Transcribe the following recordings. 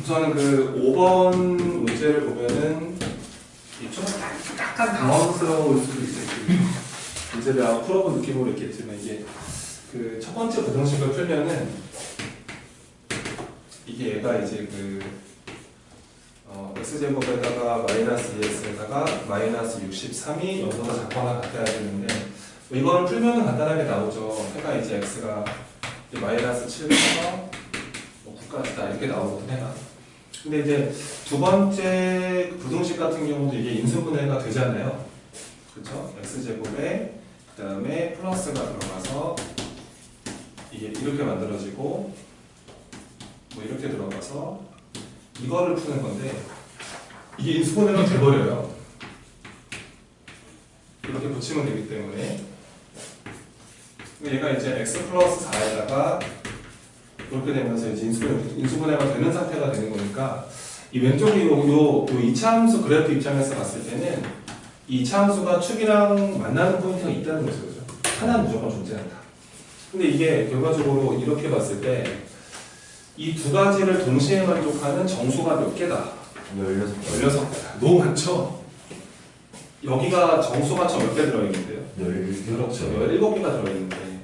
우선 그 5번 문제를 보면은 좀 약간 당황스러울 수도 있어요. 문제를 아마 풀어본 느낌으로 있겠지만 이게 그 첫 번째 부등식을 풀면은 이게 얘가 이제 그 x제곱에다가 마이너스 2x에다가 마이너스 63이 연소가 작거나 같아야 되는데 뭐 이거를 풀면은 간단하게 나오죠. 해가 이제 x가 이제 마이너스 7에서 뭐 9까지다 이렇게 나오거든 해가. 근데 이제 두 번째 부등식 같은 경우도 이게 인수분해가 되잖아요. 그렇죠? x제곱에 그 다음에 플러스가 들어가서 이게 이렇게 만들어지고 뭐 이렇게 들어가서 이거를 푸는 건데 이게 인수분해가 돼버려요. 이렇게 붙이면 되기 때문에 얘가 이제 x 플러스 4에다가 이렇게 되면서 이제 인수분해가 되는 상태가 되는 거니까 이 왼쪽이 요 이차함수 그래프 입장에서 봤을 때는 이 이차함수가 축이랑 만나는 포인트가 있다는 거죠. 그죠? 하나는 무조건 존재한다. 근데 이게 결과적으로 이렇게 봤을 때 이 두 가지를 동시에 만족하는 정수가 몇 개다? 16개다. 너무 많죠? 여기가 정수가 몇 개 들어있는데요? 17개가 들어있는데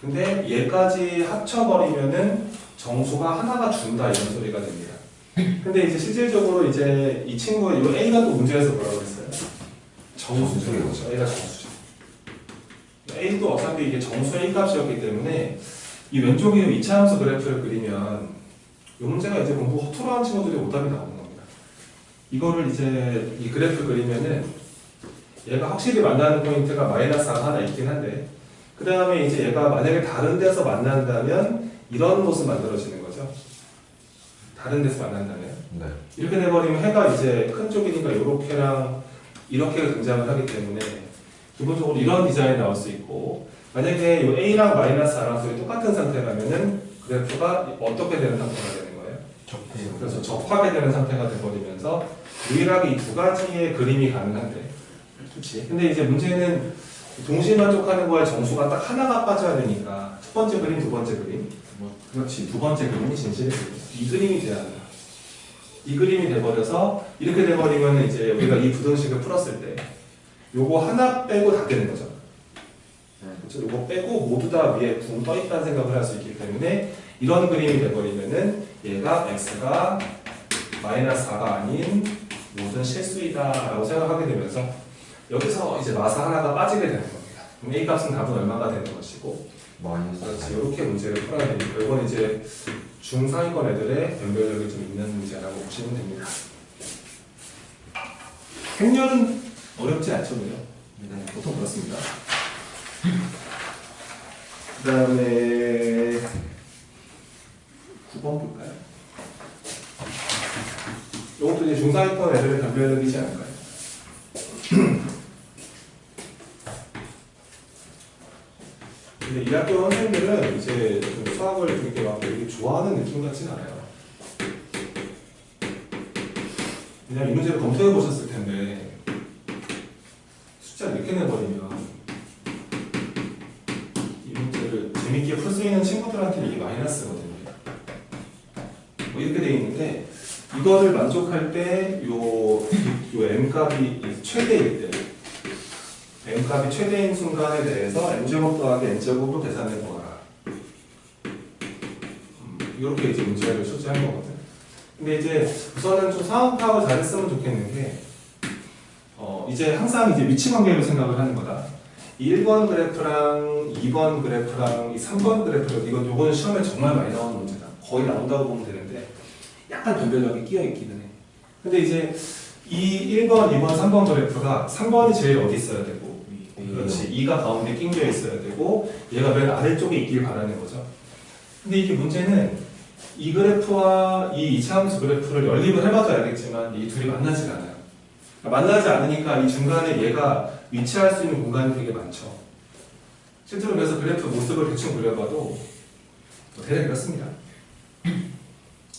근데 얘까지 합쳐버리면은 정수가 하나가 준다 이런 소리가 됩니다. 근데 이제 실질적으로 이제 이 친구, 이 A가 또 문제에서 뭐라고 그랬어요? 정수죠. 그렇죠. A가 정수죠. A도 어차피 이게 정수 A 값이었기 때문에 이 왼쪽에 이차함수 그래프를 그리면 이 문제가 이제 공부 허투루 한 친구들이 오답이 나오는 겁니다. 이거를 이제 이 그래프 그리면은 얘가 확실히 만나는 포인트가 마이너스가 하나 있긴 한데 그 다음에 이제 얘가 만약에 다른 데서 만난다면 이런 모습 만들어지는 거죠. 다른 데서 만난다면 네. 이렇게 돼버리면 해가 이제 큰 쪽이니까 이렇게랑 이렇게 등장을 하기 때문에 기본적으로 이런 디자인이 나올 수 있고 만약에 이 A랑 마이너스 R랑 똑같은 상태라면은 그래프가 어떻게 되는 상태가 되는 거예요? 그래서 접하게 되는 상태가 돼버리면서 유일하게 이 두 가지의 그림이 가능한데 그렇지. 근데 이제 문제는 동시 만족하는 거에 정수가 딱 하나가 빠져야 되니까 첫 번째 그림, 두 번째 그림 그렇지. 두 번째 그림이 진실의 그림 이 그림이 돼야 한다. 이 그림이 돼버려서 이렇게 돼버리면 이제 우리가 이 부등식을 풀었을 때 요거 하나 빼고 다 되는 거죠. 그렇죠? 요거 빼고 모두 다 위에 붕 떠있다는 생각을 할 수 있기 때문에 이런 그림이 돼버리면은 얘가 x가 마이너스 4가 아닌 모든 실수이다 라고 생각하게 되면서 여기서 이제 마사 하나가 빠지게 되는 겁니다. 그럼 A 값은 답은 얼마가 되는 것이고 그렇지. 이렇게 문제를 풀어야 되니까 이건 이제 중상위권 애들의 변별력이 좀 있는 문제라고 보시면 됩니다. 행렬은 어렵지 않죠, 그죠? 네, 보통 그렇습니다. 그 다음에 9번 볼까요? 이것도 이제 중상위권 애들의 변별력이지 않을까요? 근데 이 학교 선생님들은 이제 좀 수학을 이렇게 막 되게 좋아하는 느낌 같지는 않아요. 그냥 이 문제를 검토해 보셨을 텐데 숫자 이렇게 내버리면 이 문제를 재밌게 풀 수 있는 친구들한테는 이게 마이너스거든요. 뭐 이렇게 돼 있는데 이거를 만족할 때 요 m값이 최대일 때 m값이 최대인 순간에 대해서 m제곱 더하기 n제곱으로 계산해 보아라. 이렇게 이제 문제를 출제한 거거든. 근데 이제 우선은 좀 상황 파악을 잘했으면 좋겠는 게 이제 항상 이제 위치 관계로 생각을 하는 거다. 이 1번 그래프랑 2번 그래프랑 이 3번 그래프 요거는 시험에 정말 많이 나오는 문제다. 거의 나온다고 보면 되는데 약간 변별력이 끼어 있기는 해. 근데 이제 이 1번, 2번, 3번 그래프가 3번이 제일 어디 있어야 되고 그렇지. 2가 가운데 낑겨 있어야 되고 얘가 맨 아래쪽에 있길 바라는 거죠. 근데 이게 문제는 이 그래프와 이 이차함수 그래프를 연립을 해봐도 알겠지만 이 둘이 만나지가 않아요. 만나지 않으니까 이 중간에 얘가 위치할 수 있는 공간이 되게 많죠. 실제로 그래서 그래프 모습을 대충 그려봐도 대략 이렇습니다.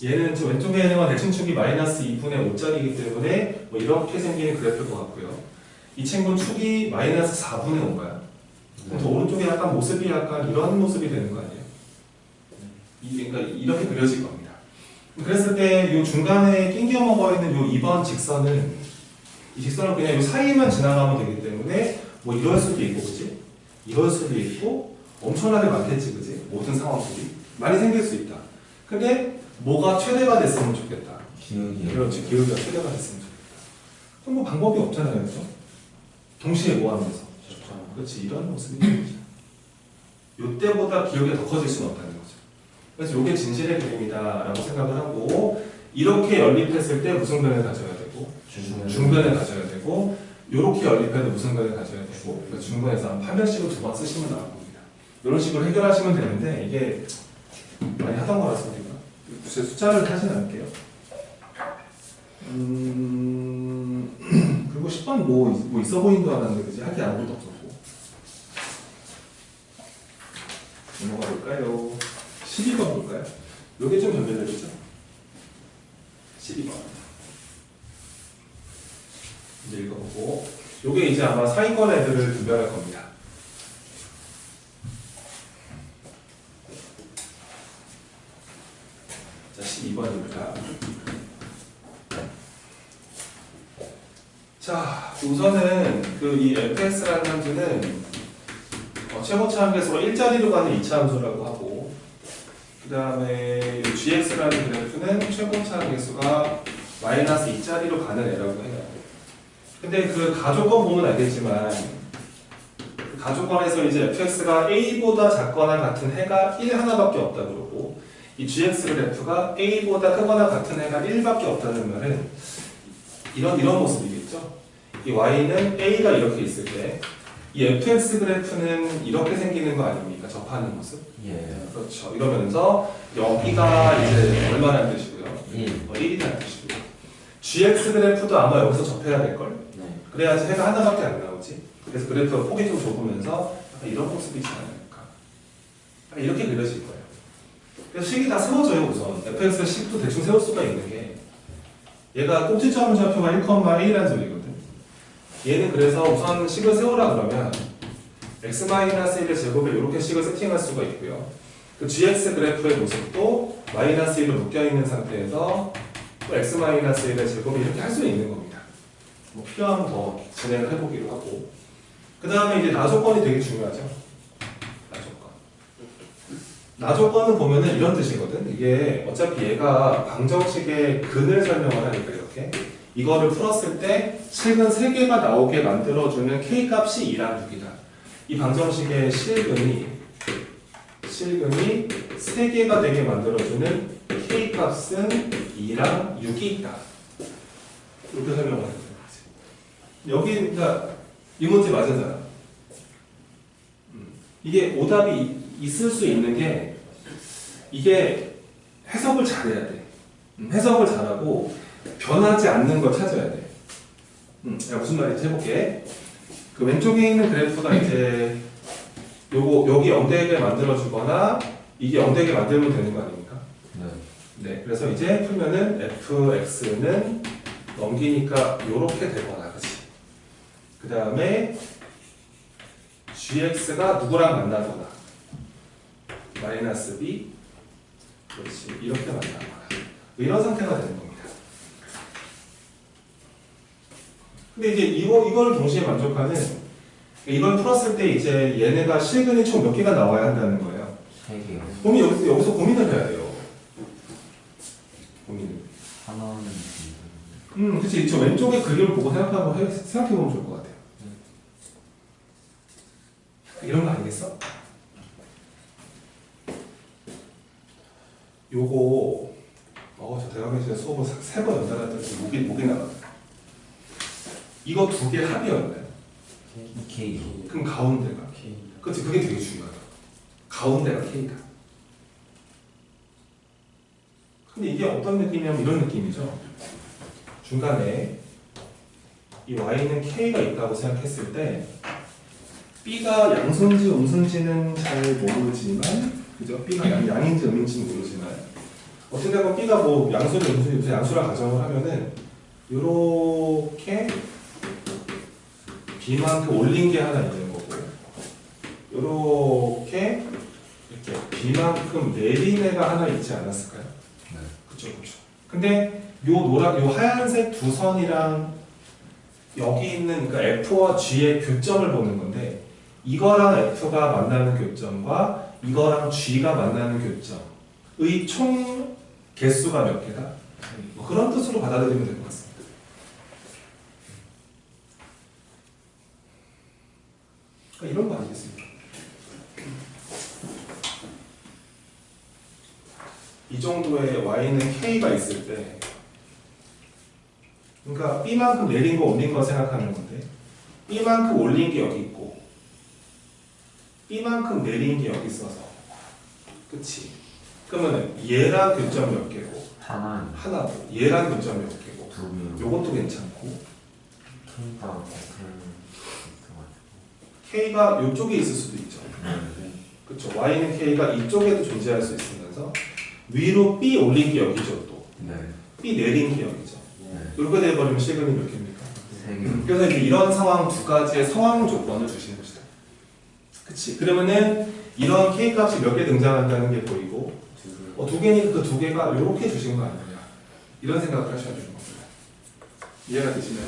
얘는 저 왼쪽에 있는 건 대칭축이 마이너스 2분의 5짜리이기 때문에 뭐 이렇게 생기는 그래프일 것 같고요. 이 친구는 축이 마이너스 4분의 5가요. 더 오른쪽에 약간 모습이 약간 이런 모습이 되는 거 아니에요? 그러니까 이렇게 그려질 겁니다. 그랬을 때 이 중간에 낑겨 먹어 있는 이 2번 직선은 이 직선은 그냥 이 사이만 지나가면 되기 때문에 뭐 이럴 수도 있고, 그치? 이럴 수도 있고 엄청나게 많겠지, 그치? 모든 상황들이 많이 생길 수 있다. 근데 뭐가 최대가 됐으면 좋겠다. 기울기. 그렇지, 기울기가 최대가 됐으면 좋겠다. 그럼 뭐 방법이 없잖아요, 그렇죠? 동시에 뭐 하면서? 그렇지, 이런 모습이 보이죠. 이때보다 기울기가 더 커질 수는 없다는 거죠. 그래서 이게 진실의 그림이다라고 생각을 하고, 이렇게 연립했을 때 무슨 변을 가져야 되고, 중변을 가져야 되고, 이렇게 연립해도 무슨 변을 가져야 되고, 그러니까 중변에서 한 800씩을 2번 쓰시면 나올 겁니다. 이런 식으로 해결하시면 되는데, 이게 많이 하던 거라서 우리가 제 숫자를 타진 않을게요. 그리고 10번 뭐 있어 보이는 줄 알았는데, 그지? 할 게 아무것도 없었고. 넘어가 볼까요? 12번 볼까요? 요게 좀 변별되겠죠? 12번. 이제 읽어보고. 요게 이제 아마 상위권 애들을 분별할 겁니다. 자, 12번입니다. 자, 우선은 이 fx라는 함수는 최고차 함수가 1자리로 가는 2차 함수라고 하고, 그 다음에 gx라는 그래프는 최고차 함수가 마이너스 2자리로 가는 애라고 해요. 근데 그 가조건 보면 알겠지만, 그 가조건에서 이제 fx가 a보다 작거나 같은 해가 1 하나밖에 없다 그러고, 이 gx 그래프가 a보다 크거나 같은 해가 1밖에 없다는 말은 이런 모습이겠죠. 이 y는 a가 이렇게 있을 때, 이 fx 그래프는 이렇게 생기는 거 아닙니까? 접하는 모습. 예. 그렇죠. 이러면서 여기가 이제 얼마라는 뜻이고요? 1이라는 뜻이고요. gx 그래프도 아마 여기서 접해야 될걸? 네. 그래야지 해가 하나밖에 안 나오지. 그래서 그래프가 폭이 좀 좁으면서 약간 이런 모습이지 않을까. 약간 이렇게 그려질 거예요. 그래서 식이 다 세워져요, 우선. fx의 식도 대충 세울 수가 있는 게, 얘가 꼭지점 좌표가 1,1이라는 소리거든. 얘는 그래서 우선 식을 세우라 그러면 x-1의 제곱에 이렇게 식을 세팅할 수가 있고요. 그 gx 그래프의 모습도 마이너스 1로 묶여있는 상태에서 또 x-1의 제곱이 이렇게 할 수 있는 겁니다. 뭐 필요하면 더 진행을 해보기로 하고, 그 다음에 이제 나조건이 되게 중요하죠. 나조건은 보면은 이런 뜻이거든. 이게 어차피 얘가 방정식의 근을 설명을 하니까 이렇게 이거를 풀었을 때 실근 3개가 나오게 만들어주는 k값이 2랑 6이다. 이 방정식의 실근이 3개가 되게 만들어주는 k값은 2랑 6이 있다. 이렇게 설명을 하는 거지. 여기 그러니까 이 문제 맞으잖아. 이게 오답이 있을 수 있는 게, 이게 해석을 잘해야 돼. 해석을 잘하고 변하지 않는 걸 찾아야 돼. 야, 무슨 말인지 해볼게. 그 왼쪽에 있는 그래프가 이제 여기 0되게 만들어주거나 이게 0되게 만들면 되는 거 아닙니까? 네. 그래서 이제 풀면은 fx는 넘기니까 요렇게 되거나, 그치? 그 다음에 gx가 누구랑 만나거나 마이너스 b, 그렇지, 이렇게 만나거나 이런 상태가 되는 겁니다. 근데 이제 이걸 동시에 만족하는, 이걸 풀었을 때 이제 얘네가 실근이 총 몇 개가 나와야 한다는 거예요. 3개요. 여기서 고민을 해야 돼요. 고민을. 하나는 그치. 저 왼쪽에 그림을 보고 생각해보면 좋을 것 같아요. 이런 거 아니겠어? 요거, 저 대학에서 수업을 3번 연달아 들었더니 목이 나갔다. 이거 2개 합이었나요? K. 그럼 가운데가 K. 그치, 그게 되게 중요하다. 가운데가 K다. 근데 이게 어떤 느낌이냐면 이런 느낌이죠. 중간에 이 Y는 K가 있다고 생각했을 때 B가 양수인지 음수인지는 잘 모르지만, 그죠? B가 양인지 음인지는 모르지만, 어쨌든 보면 B가 뭐 양수를 음수인지 양수라 가정을 하면은 요렇게 B만큼 올린 게 하나 있는 거고, 요렇게 이렇게 B만큼 내린 애가 하나 있지 않았을까요? 네. 그쵸. 근데 요 하얀색 두 선이랑 여기 있는 그러니까 F와 G의 교점을 보는 건데 이거랑 F가 만나는 교점과 이거랑 G가 만나는 교점의 총 개수가 몇 개다? 뭐 그런 뜻으로 받아들이면 될 것 같습니다. 그러니까 이런 거 아니겠습니까? 이 정도의 Y는 K가 있을 때 그러니까 B만큼 내린 거 올린 거 생각하는 건데 B만큼 올린 게 여기 있고 B만큼 내린 게 여기 있어서 그치? 그러면 얘랑 교점 몇 개고 하나고 얘랑 교점 몇 개고 요것도 괜찮고 K가 요쪽에 있을 수도 있죠. 그쵸? Y는 K가 이쪽에도 존재할 수 있으면서 위로 B 올린 게 여기죠 또 B 내린 게 여기죠. 이렇게 돼버리면 시그널이 몇 개입니까? 그래서 이제 이런 상황 두 가지의 상황 조건을 주시는 것이다. 그치? 그러면은 이런 K 값이 몇 개 등장한다는 게 보이고 두 개니까 그 두 개가 이렇게 주신 거 아니냐 이런 생각을 하셔야 되는 겁니다. 이해가 되시나요?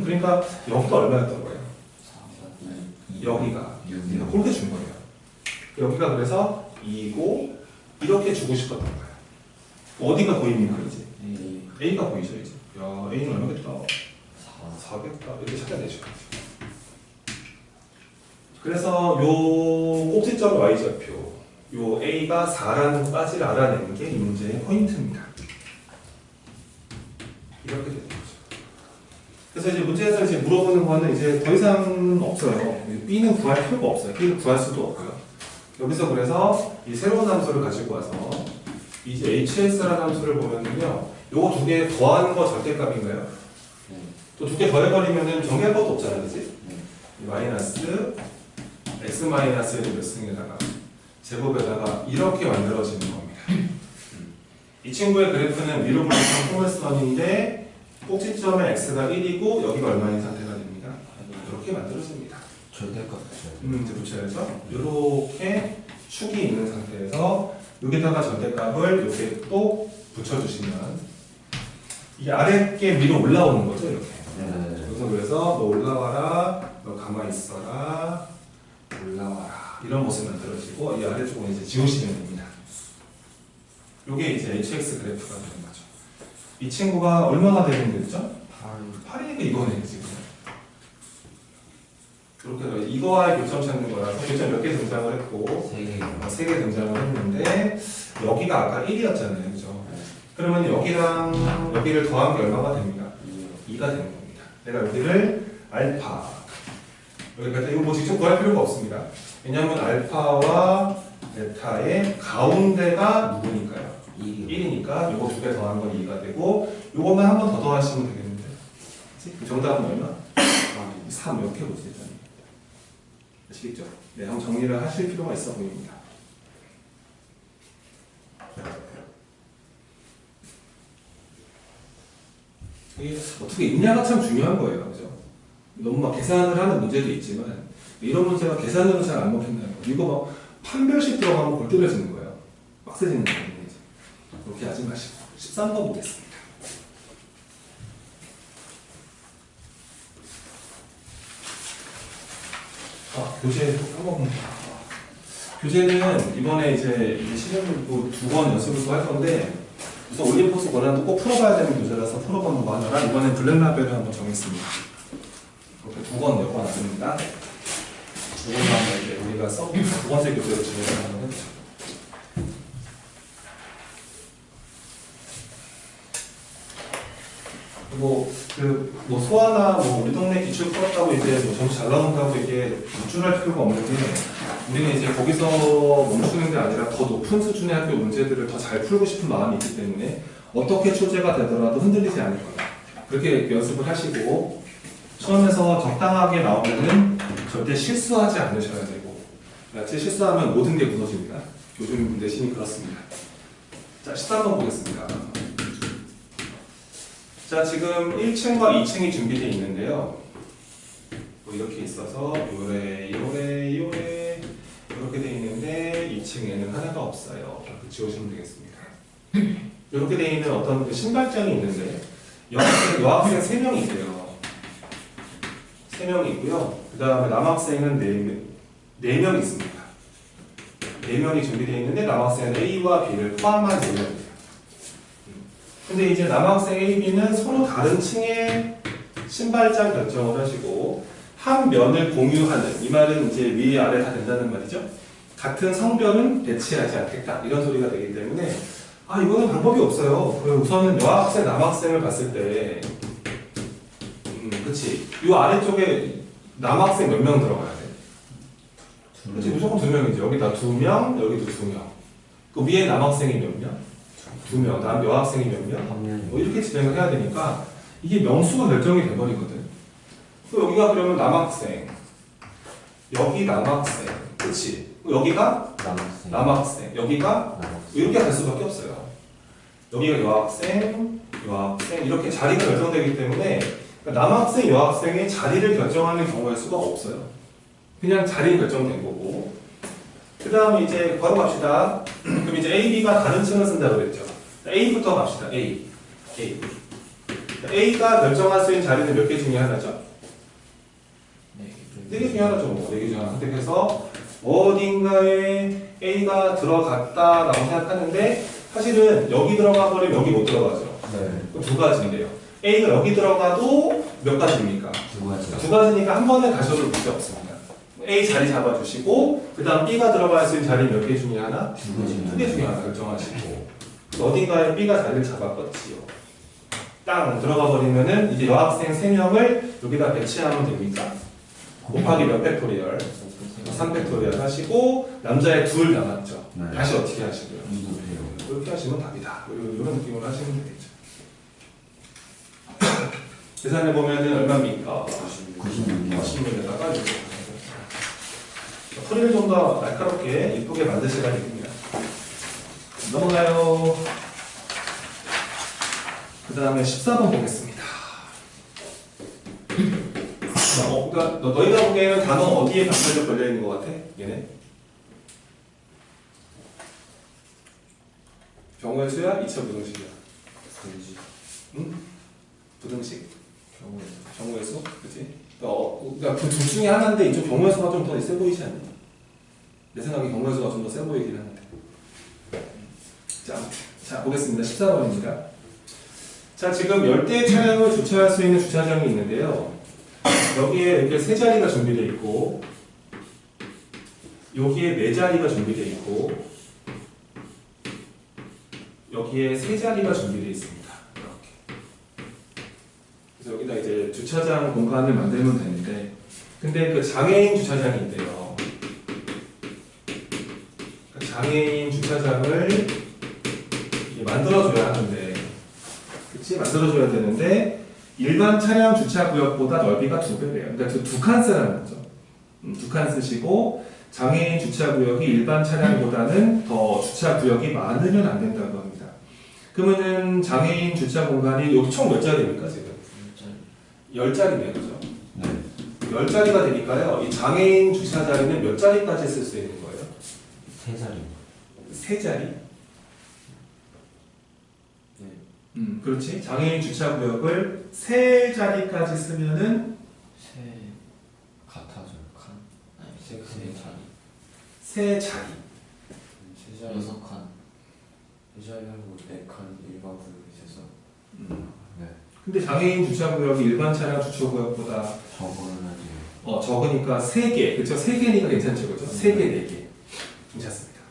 그러니까 여기가 얼마였던 거예요? 여기가 그렇게 준 거예요. 여기가 그래서 2고 이렇게 주고 싶었던 거예요. 어디가 보입니까 이제? A가 보이죠 이제. 야 A는 얼마겠다? 400다 이렇게 찾아내죠. 그래서 요 꼭지점 Y좌표 요 A가 4라는 까지를 알아내는 게 이 문제의 포인트입니다. 이렇게 되는 거죠. 그래서 이제 문제에서 이제 물어보는 거는 이제 더 이상 없어요. B는 구할 필요가 없어요. B를 구할 수도 없고요. 여기서 그래서 이 새로운 함수를 가지고 와서 이제 HS라는 함수를 보면은요, 요거 두 개 더하는 거 절대값인가요? 또 두 개 더해버리면은 정리할 것도 없잖아요, 그치? 마이너스 x 마이너스 몇 승에다가 제곱에다가 이렇게 만들어지는 겁니다. 이 친구의 그래프는 위로 보니까 포메스턴인데 꼭지점에 x가 1이고 여기가 얼마인 상태가 됩니다. 이렇게 만들어집니다. 절대값 이제 붙여야죠. 이렇게 축이 있는 상태에서 여기다가 절대값을 이렇게 또 붙여주시면 이게 아랫게 위로 올라오는 거죠, 이렇게. 그래서 너 올라와라, 너 가만히 있어라, 올라와라 이런 모습이 만들어지고 이 아래쪽은 이제 지우시면 됩니다. 이게 이제 HX 그래프가 되는 거죠. 이 친구가 얼마나 되는 거죠? 8이니까 이거네 지금. 이렇게 이거와의 교점 찾는 거라서 교점 몇 개 등장을 했고 3개 등장을 했는데 여기가 아까 1이었잖아요, 그죠? 그러면 여기랑 여기를 더한 게 얼마가 됩니까? 2가 되는 겁니다. 내가 여기를 알파 여기까지 이거 뭐 직접 구할 필요가 없습니다. 왜냐하면 알파와 베타의 가운데가 누구니까요? 1이니까 이거 두 개 더한 건 2가 되고 이것만 한 번 더 더하시면 되겠는데 그 정답은 얼마? 3 이렇게 볼 수 있다는 겁니다. 아시겠죠? 네, 한번 정리를 하실 필요가 있어 보입니다. 이게 어떻게 읽냐가 참 중요한 거예요, 그죠? 너무 막 계산을 하는 문제도 있지만 이런 문제가 계산으로 잘 안 먹힌다는 거. 이거 막 판별식 들어가면 골 때려지는 거예요. 빡세지는 거예요. 그렇게 하지 마시고 13번 보겠습니다. 교재 한번 교재는 이번에 이제 시험을 두 번 연습을 할 건데 우선 올림포스 권한도 꼭 풀어봐야 되는 교재라서 풀어보는 거 하느라 이번에 블랙라벨을 한번 정했습니다. 이렇게 두 번 엮어놨습니다. 이걸로 한번 이제 우리가 두 번째 교재로 진행을 한번 해보죠. 뭐 소아나 뭐 우리 동네 기출 풀었다고 이제 뭐 점수 잘 나온다고 이게 노출할 필요가 없는 게 우리는 이제 거기서 멈추는 게 아니라 더 높은 수준의 학교 문제들을 더 잘 풀고 싶은 마음이 있기 때문에 어떻게 출제가 되더라도 흔들리지 않을 거다. 그렇게 연습을 하시고 시험에서 적당하게 나오면은 절대 실수하지 않으셔야 되고 제 실수하면 모든 게 무너집니다. 요즘 내신이 그렇습니다. 자, 13번 보겠습니다. 자, 지금 1층과 2층이 준비되어 있는데요. 뭐 이렇게 있어서 요래 이렇게 되어 있는데 2층에는 하나가 없어요. 이렇게 지우시면 되겠습니다. 이렇게 돼 있는 어떤 그 신발장이 있는데 여학생 3명이 있어요. 3명이 있고요. 그 다음에 남학생은 4명 있습니다. 4명이 준비되어 있는데 남학생은 A와 B를 포함한 4명이에요. 근데 이제 남학생 A, B는 서로 다른 층의 신발장 결정을 하시고 한 면을 공유하는, 이 말은 이제 위 아래 다 된다는 말이죠. 같은 성별은 배치하지 않겠다 이런 소리가 되기 때문에 이거는 방법이 없어요. 우선은 여학생, 남학생을 봤을 때 그치, 이 아래쪽에 남학생 몇 명 들어가야 돼? 그치, 무조건 2명이죠. 여기다 2명, 여기도 2명. 그 위에 남학생이 몇 명? 2명. 다음 여학생이 몇 명? 한 명. 뭐 이렇게 진행을 해야 되니까 이게 명수가 결정이 돼버리거든. 또 여기가 그러면 남학생, 여기 남학생, 그치? 여기가 남학생. 남학생, 여기가 남학생. 이렇게 갈 수밖에 없어요. 여기가 여학생, 여학생 이렇게 자리가 결정되기 때문에 남학생, 여학생의 자리를 결정하는 경우의 수가 없어요. 그냥 자리 결정된 거고. 그 다음에 이제 바로 갑시다. 그럼 이제 A, B가 다른 층을 쓴다고 그랬죠. A부터 갑시다. A. A가 결정할 수 있는 자리는 몇 개 중에 하나죠? 4개 중에 하나죠. 뭐 4개 중에 하나 선택해서 어딘가에 A가 들어갔다라고 생각하는데 사실은 여기 들어가 버리면 여기 못 들어가죠. 네. 2가지인데요. A가 여기 들어가도 몇 가지입니까? 2가지. 2가지니까 한 번에 가셔도 문제 없습니다. A 자리 잡아주시고 그 다음 B가 들어갈 수 있는 자리 몇 개 중에 하나? 2개 중에 하나 결정하시고 어딘가에 B가 자리를 잡았겠지요. 땅 들어가 버리면은 이제 여학생 3명을 여기다 배치하면 됩니까? 곱하기 몇 팩토리얼? 3팩토리얼 하시고 남자애 2 남았죠. 네. 다시 어떻게 하시고요? 이거예요. 이렇게 하시면 답이다. 이런 느낌으로 하시면 되겠죠. 계산해 보면은 얼마입니까? 96명. 16에다가 이렇게 풀이를 좀 더 날카롭게 이쁘게 만드시라는 얘기입니다. 넘어가요. 그 다음에 14번 보겠습니다. 그러니까 너희가 보기에는 단어 어디에 방패로 걸려 있는 것 같아? 얘네? 경우의 수야? 2차 부등식이야. 응? 부등식? 경우의 수? 그치? 그러니까 그 둘 중에 하나인데 이쪽 경우의 수가 좀 더 세 보이지 않니? 내 생각에 경우의 수가 좀 더 세 보이긴 하는데. 자, 보겠습니다. 14번입니다. 자, 지금 열대 차량을 주차할 수 있는 주차장이 있는데요. 여기에 이렇게 3자리가 준비되어 있고, 여기에 4자리가 준비되어 있고, 여기에 3자리가 준비되어 있습니다. 이렇게. 그래서 여기다 이제 주차장 공간을 만들면 되는데, 근데 그 장애인 주차장이 있대요. 장애인 주차장을 만들어줘야 하는데, 그치? 만들어줘야 되는데, 일반 차량 주차 구역보다 넓이가 2배래요. 그러니까 2칸 쓰라는 거죠. 2칸 쓰시고, 장애인 주차 구역이 일반 차량보다는 더 주차 구역이 많으면 안 된다고 합니다. 그러면은 장애인 주차 공간이 여기 총 몇 자리입니까, 지금? 10자리네요, 그죠? 네. 10자리가 되니까요, 이 장애인 주차 자리는 몇 자리까지 쓸 수 있는 거예요? 3자리. 3자리? 그렇지. 장애인 주차 구역을 3자리까지 쓰면은 같아져요. 칸. 아니, 세 자리. 3자리. 6칸. 2자리하고 4칸 일반 구역에서. 네. 근데 장애인 주차 구역이 일반 차량 주차 구역보다 적어야지. 적으니까 3개. 그렇죠? 3개니까 괜찮죠, 그렇죠? 3개, 4개. 괜찮습니다.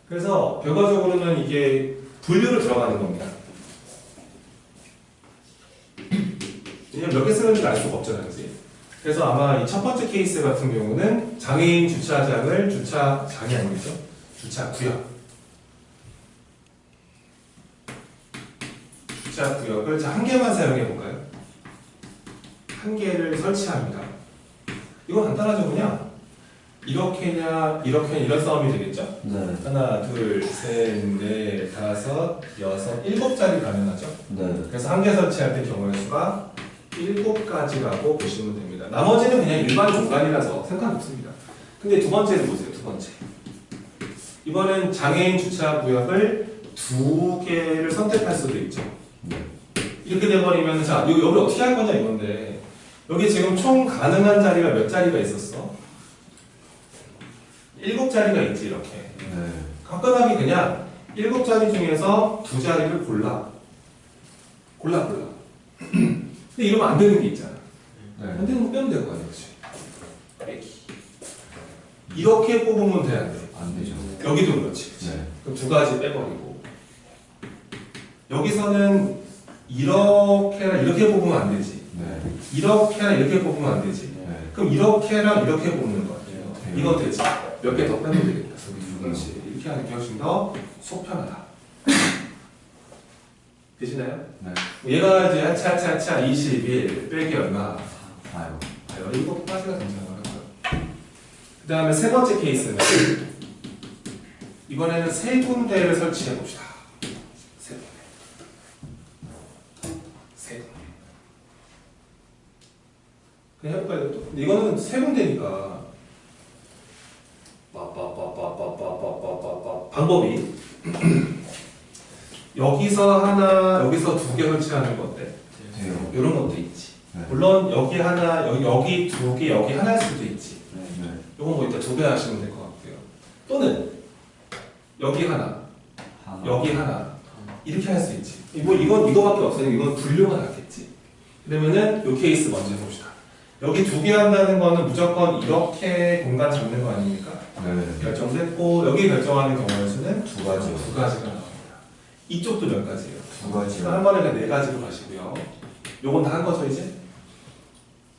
그래서 결과적으로는 이게 분류를 들어가는 겁니다. 왜냐면 몇 개 쓰는지 알 수가 없잖아요, 그치? 그래서 아마 이 첫 번째 케이스 같은 경우는 장애인 주차장을 주차장이 아니겠죠? 주차구역. 주차구역을 자, 한 개만 사용해 볼까요? 한 개를 설치합니다. 이건 간단하죠, 그냥. 이렇게냐, 이렇게냐, 이런 싸움이 되겠죠? 네. 하나, 둘, 셋, 넷, 다섯, 여섯, 7자리 가능하죠? 네. 그래서 한 개 설치할 때 경우의 수가 7가지라고 보시면 됩니다. 나머지는 그냥 일반 공간이라서 상관없습니다. 근데 두 번째를 보세요. 두 번째. 이번엔 장애인 주차 구역을 두 개를 선택할 수도 있죠. 네. 이렇게 돼버리면 자 여기 어떻게 할 거냐 이건데 여기 지금 총 가능한 자리가 몇 자리가 있었어? 7자리가 있지 이렇게. 네. 간단하게 그냥 7자리 중에서 2자리를 골라. 근데 이러면 안 되는 게 있잖아. 안 되는 거 빼면 되는 거 아니야, 그치? 빼기. 이렇게 뽑으면 돼, 안 돼? 안 되죠. 여기도 그렇지, 그치? 네. 그럼 2가지 빼버리고. 여기서는 이렇게랑 이렇게 뽑으면 안 되지. 네. 이렇게랑 이렇게 뽑으면 안 되지. 네. 그럼 이렇게랑 이렇게 뽑는 거야. 네. 이건 되지. 몇 개 더 빼면 되겠다. 그렇지. 이렇게 하는 게 훨씬 더 속 편하다. 되시나요? 네. 얘가 이제 하차 21 빼기 얼마? 아유. 이거 빠지가 괜찮아요. 그 다음에 세 번째 케이스는 이번에는 세 군데를 설치해 봅시다. 세 군데. 그냥 해볼까요? 또? 근데 이거는 세 군데니까 방법이 여기서 하나, 여기서 2개 설치하는 거 어때? 돼요. 이런 것도 있지. 네. 물론 여기 하나, 여기 2개, 여기 하나일 수도 있지. 네. 요건 뭐 이따 2개 하시면 될 것 같고요. 또는 여기 하나, 여기 하나 이렇게 할 수 있지. 이건 이거밖에 없으니까 이건 분류가 낫겠지. 그러면은 요 케이스 먼저 해봅시다. 여기 2개 한다는 거는 무조건 이렇게 공간 잡는 거 아닙니까? 네. 결정됐고 여기 결정하는 경우의 수는 2가지요. 2가지가 나옵니다. 이쪽도 몇 가지예요? 2가지요. 한 번에 그냥 4가지로 가시고요. 요건 다 한 거죠 이제?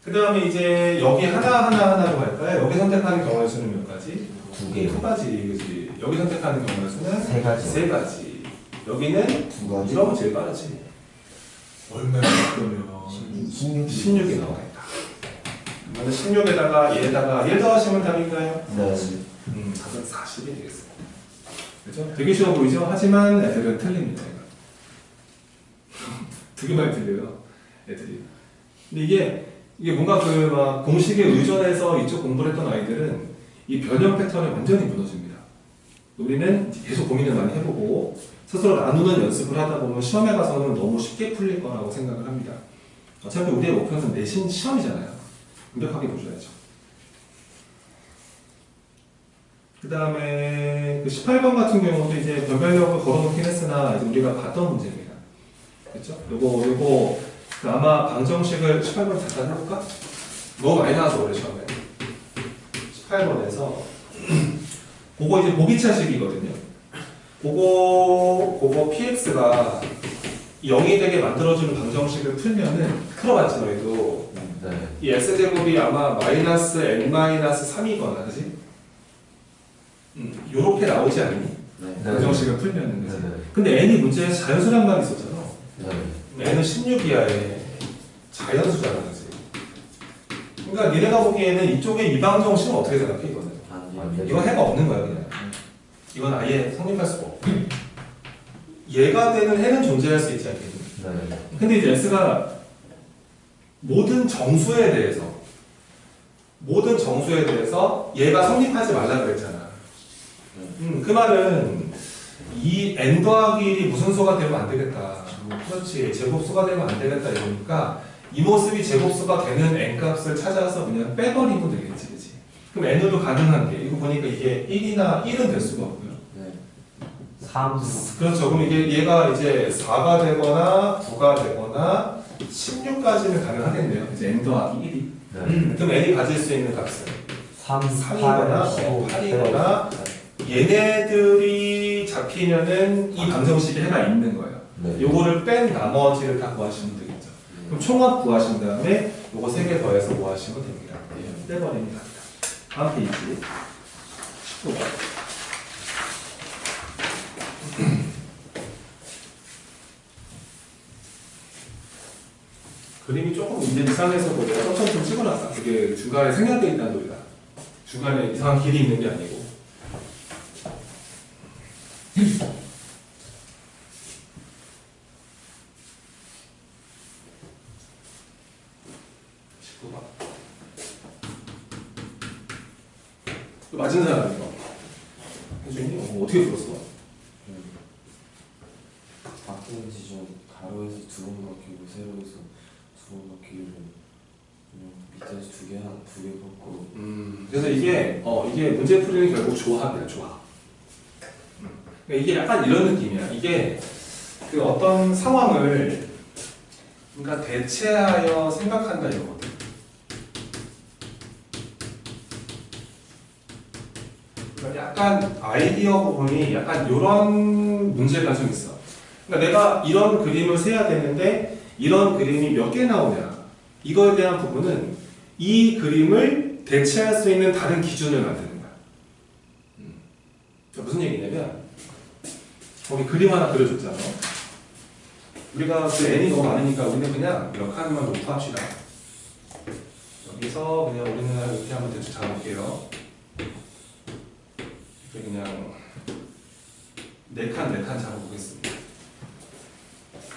그 다음에 이제 여기 하나로 갈까요? 여기 선택하는 경우의 수는 몇 가지? 2개요. 2가지, 그지? 여기 선택하는 경우의 수는 3가지. 3가지. 여기는 2가지. 이러면 제일 빠르지. 얼마나 그러면 16이 나오겠다. 그러면 16에다가 얘 더하시면 답인가요? 네. 답은 40이 되겠습니다. 그죠? 되게 쉬워 보이죠? 하지만 애들은 틀립니다. 되게 많이 틀려요. 애들이. 근데 이게 뭔가 막 공식에 의존해서 이쪽 공부를 했던 아이들은 이 변형 패턴이 완전히 무너집니다. 우리는 계속 고민을 많이 해보고 스스로 나누는 연습을 하다 보면 시험에 가서는 너무 쉽게 풀릴 거라고 생각을 합니다. 어차피 우리의 목표는 내신 시험이잖아요. 완벽하게 보셔야죠. 그 다음에 그 18번 같은 경우도 이제 변별력을 걸어놓긴 했으나 이제 우리가 봤던 문제입니다. 그렇죠? 요거 그 아마 방정식을 18번 잠깐 해볼까? 너무 많이 나와서 그래 처음에 18번에서 그거 이제 보기차식이거든요. 그거 px가 0이 되게 만들어주는 방정식을 풀어봤지 너희도. 네. 이 x제곱이 아마 마이너스 n-3이거나 그지? 요렇게 나오지 않니? 네. 방정식을 풀면은 그지? 네. 근데 n이 문제에 자연수량만 있었잖아. 네. n은 16이하에 자연수잖아 그지? 그러니까 니네가 보기에는 이쪽에 이 방정식은 어떻게 생각해 이거는? 안 되죠. 이건 해가 없는 거야 그냥. 이건 아예 성립할 수가 없고. 얘가 되는 해는 존재할 수 있지 않겠니? 네. 근데 이제 S가 모든 정수에 대해서 얘가 성립하지 말라 그랬잖아. 그 말은 이 n 더하기 1이 무슨 수가 되면 안 되겠다. 그렇지. 제곱수가 되면 안 되겠다 이러니까 이 모습이 제곱수가 되는 n 값을 찾아서 그냥 빼버리면 되겠지, 그치? 그럼 n으로 가능한 게 이거 보니까 이게 1은 될 수가 없고요. 네. 3. 그렇죠. 그럼 얘가 이제 4가 되거나 9가 되거나 16까지는 가능하겠네요. 이제 n 더하기 1이. 네. 그럼 n이 가질 수 있는 값은 3, 3이거나 8이거나 얘네들이 잡히면은 이 방정식에 해가 있는 거예요. 네. 요거를 뺀 나머지를 다 구하시면 되겠죠. 그럼 총합 구하신 다음에 요거 3개 더해서 구하시면 됩니다. 빼버리면 됩니다. 다음 페이지 19번. 그림이 조금 이제 이상해서 내가 천천히 좀 찍어놨다. 그게 중간에 생략되어 있다는 소리다. 중간에 이상한 길이 있는 게 아니고. 맞은 사람 이거 해주니? 어떻게 풀었어? 가로에서 두 번 바뀌고 세로에서 두 번 바뀌기를 그냥 밑에서 두 개 걷고. 그래서 이게 문제 풀이는 결국 조합이야, 조합. 그러니까 이게 약간 이런 느낌이야. 이게 그 어떤 상황을 그러니까 대체하여 생각한다 이거거든. 그러니까 약간 아이디어 부분이 약간 이런 문제가 좀 있어. 그러니까 내가 이런 그림을 세야 되는데 이런 그림이 몇 개 나오냐. 이거에 대한 부분은 이 그림을 대체할 수 있는 다른 기준을 만드는 거야. 무슨 얘기냐면 거기 그림 하나 그려줬잖아. 우리가 그 n이 너무 많으니까 우리는 그냥 몇 칸만 놓고 합시다. 여기서 그냥 우리는 이렇게 한번 대충 잡아볼게요. 이렇게 그냥 4칸 잡아보겠습니다.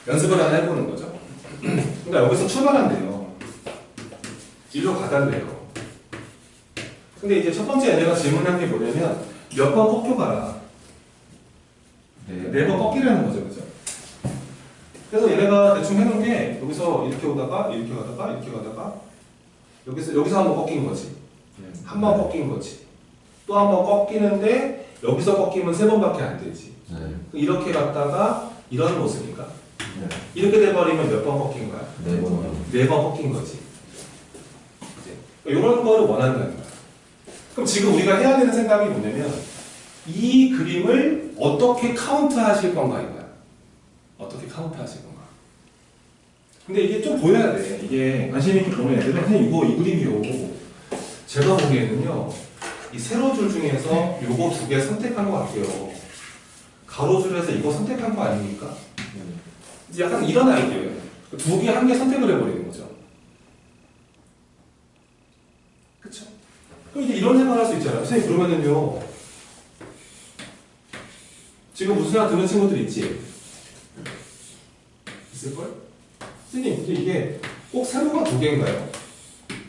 연습을 하나 해보는 거죠. 그러니까 여기서 출발한대요. 일로 가달래요. 근데 이제 첫 번째 얘네가 질문한 게 뭐냐면 몇 번 꺾여가라. 네 번 꺾이라는 거죠, 그죠? 그래서 얘네가 대충 해놓은 게 여기서 이렇게 오다가 이렇게 가다가 이렇게 가다가 여기서 한번 꺾인 거지. 한 번 꺾인 거지. 또 한 번 꺾이는데 여기서 꺾이면 3번밖에 안 되지. 이렇게 갔다가 이런 모습인가? 이렇게 돼버리면 몇 번 꺾인 거야? 4번. 4번 꺾인 거지. 이런 거를 원한다는 거야. 그럼 지금 우리가 해야 되는 생각이 뭐냐면 이 그림을 어떻게 카운트 하실 건가 이거야. 어떻게 카운트 하실 건가. 근데 이게 좀 보여야 돼. 이게 관심 있게 보는 애들은 그냥 이 그림이요. 제가 보기에는요. 이 세로줄 중에서 요거 2개 선택한 것 같아요. 가로줄에서 이거 선택한 거 아닙니까? 이제 약간 이런 아이디어예요. 2개, 1개 선택을 해버리는 거죠. 그쵸? 그럼 이제 이런 생각을 할 수 있잖아요. 선생님, 그러면은요. 지금 무슨 생각 드는 친구들 있지? 있을걸? 선생님, 근데 이게 꼭 세로가 2개인가요?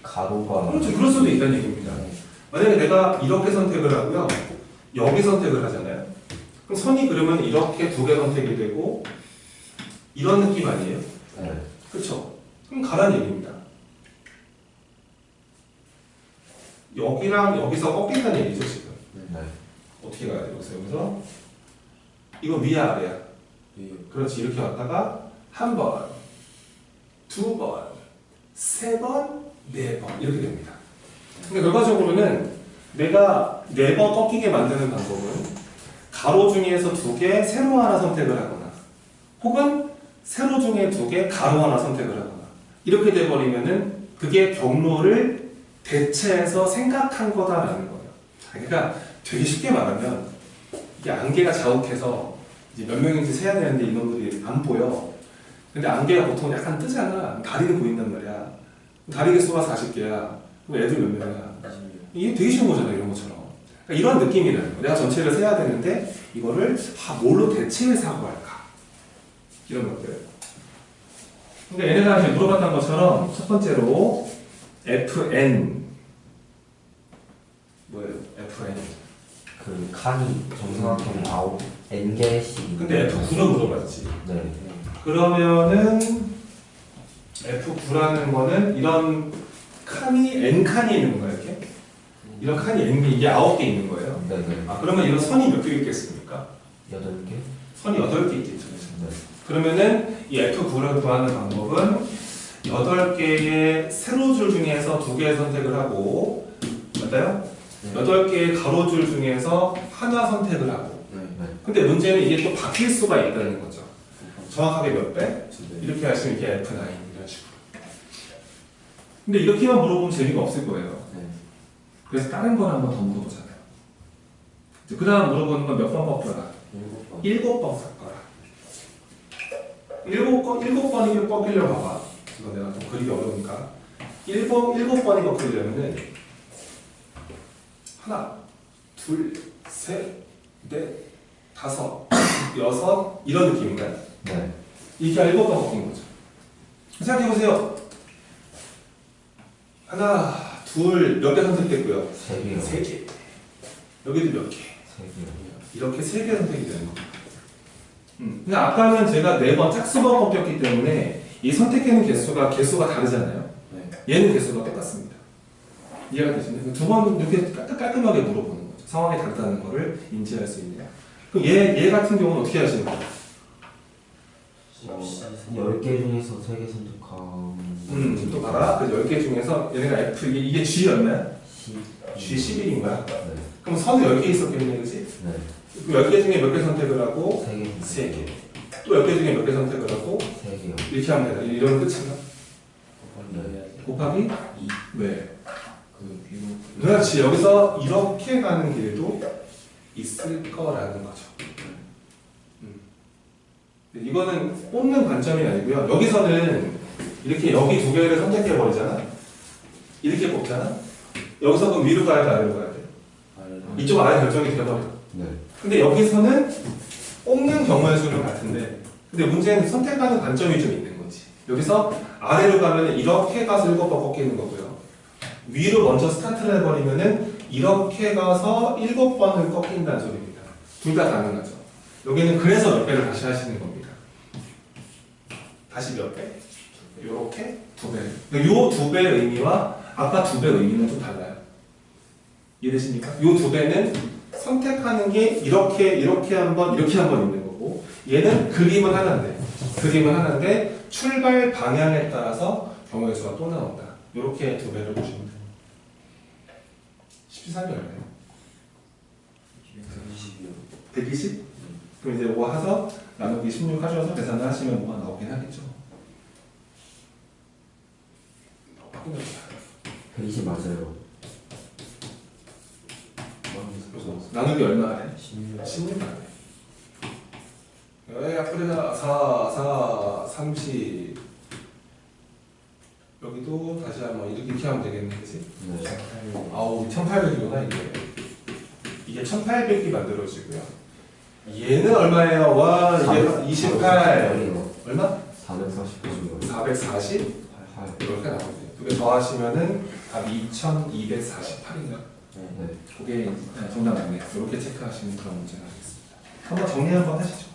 가로가. 그렇죠. 그럴 수도 있다는 얘기입니다. 만약에 내가 이렇게 선택을 하고요. 여기 선택을 하잖아요. 그럼 선이 그러면 이렇게 2개 선택이 되고 이런 느낌 아니에요? 네. 그렇죠? 그럼 가라는 얘기입니다. 여기랑 여기서 꺾인다는 얘기죠, 지금. 네. 어떻게 가야 돼요? 여기서 이거 위야 아래야? 그렇지. 이렇게 왔다가 한 번, 2번, 3번, 4번 이렇게 됩니다. 그러니까 결과적으로는 내가 4번 꺾이게 만드는 방법은 가로 중에서 2개, 세로 하나 선택을 하거나 혹은 세로 중에 2개, 가로 하나 선택을 하거나 이렇게 돼버리면은 그게 경로를 대체해서 생각한 거다라는 거예요. 그러니까 되게 쉽게 말하면 이게 안개가 자욱해서 이제 몇 명인지 세야 되는데 이놈들이 안 보여. 근데 안개가 보통 약간 뜨잖아. 다리는 보인단 말이야. 다리 개수가 40개야. 그럼 애들 몇 명이야? 이게 되게 쉬운 거잖아, 이런 것처럼. 그러니까 이런 느낌이라는 거. 내가 전체를 세야 되는데 이거를 뭘로 대체해서 하고 할까? 이런 것들. 근데 얘네가 이제 물어봤던 것처럼 첫 번째로 FN 뭐예요? FN 그 칸이 정사각형 9N개씩. 근데 F9로 물어봤지. 네. 그러면은 F9라는 거는 이런 칸이 N칸이 있는 거예요, 이렇게? 이런 칸이 N이 이게 9개 있는 거예요. 네네. 아, 그러면 이런 선이 몇 개 있겠습니까? 8개? 선이 8개 있겠죠. 네. 그러면은 이 F9를 구하는 방법은 8개의 세로줄 중에서 2개 선택을 하고 맞아요? 8개의 가로줄 중에서 하나 선택을 하고 근데 문제는 이게 또 바뀔 수가 있다는 거죠. 정확하게 몇 배? 이렇게 하시면 이게 F9 이런 식으로. 근데 이렇게만 물어보면 재미가 없을 거예요. 그래서 다른 걸 한번 더 물어보잖아요. 그 다음 물어보는 건 몇 번 꺾여라? 7번 꺾어라. 7번이 꺾이려고 봐봐. 이거 내가 좀 그리기 어려우니까. 7번이 꺾이려면은 하나, 둘, 셋, 넷, 5, 6 이런 느낌인가요? 네. 이게 7번 꺾인 거죠. 생각해보세요. 하나, 둘, 몇 개 선택됐고요? 3개요. 3개. 여기도 몇 개? 3개요. 이렇게 3개 선택이 되는 겁니다. 근데 아까는 제가 4번 짝수번 꺾였기 때문에 이 선택되는 개수가 다르잖아요. 네. 얘는 개수가 똑같습니다. 이해가 되시나요? 두 번 이렇게 깔끔하게 물어보는 거죠. 상황이 다르다는 거를 인지할 수 있네요. 그럼 얘 같은 경우는 어떻게 하시는 거예요? 10개 중에서 3개 선택하면 또 봐라. 그 10개 중에서 얘네가 F, 이게 G였나요? 10. G 11인 거야. 네. 그럼 선이 10개 있었겠네, 그지? 네. 그 10개 중에 몇 개 선택을 하고 3개. 3개. 또 10개 중에 몇 개 선택을 하고 3개요. 이렇게 하면 되나? 이러면 끝인가? 곱하기 곱하기 2. 왜? 그 위로. 그렇지. 여기서 이렇게 가는 길도 있을 거라는 거죠. 이거는 뽑는 관점이 아니고요. 여기서는 이렇게 여기 두 개를 선택해 버리잖아. 이렇게 뽑잖아. 여기서 그럼 위로 가야 돼, 아래로 가야 돼? 이쪽 아래 결정이 돼버려. 네. 근데 여기서는 뽑는 경우의 수는 같은데, 근데 문제는 선택하는 관점이 좀 있는 거지. 여기서 아래로 가면 이렇게 가서 7번 꺾이는 거고요. 위로 먼저 스타트를 해버리면은 이렇게 가서 7번을 꺾인다는 소리입니다. 둘 다 가능하죠. 여기는 그래서 몇 배를 다시 하시는 겁니다. 다시 몇 배? 요렇게 2배. 요 2배의 의미와 아까 2배의 의미는 좀 달라요. 이해되십니까? 요 2배는 선택하는 게 이렇게 한 번, 이렇게 한 번 있는 거고, 얘는 그림은 하나인데 출발 방향에 따라서 경우의 수가 또 나온다. 요렇게 2배를 보시면 돼요. 13이 얼마예요? 120이요. 120? 그럼 이제 5 해서 나누기 16 하셔서 계산을 하시면 뭐가 나오긴 하겠죠. 바꾼 거 120 맞아요. 그래서 나누기 얼마 해? 16. 16 안 해. 앞으로 4, 30 여기도 다시 한번 이렇게 하면 되겠네, 그치? 네. 아우 1800이구나 이게 1800이 만들어지고요. 얘는 얼마예요? 와 이게 28 얼마? 449죠. 440 8. 이렇게 나오네요. 두 개 더하시면은 답이 2248인가요? 네. 그게 정답 맞네요. 이렇게 체크하시는 그런 문제가 되겠습니다. 한번 정리 한번 하시죠.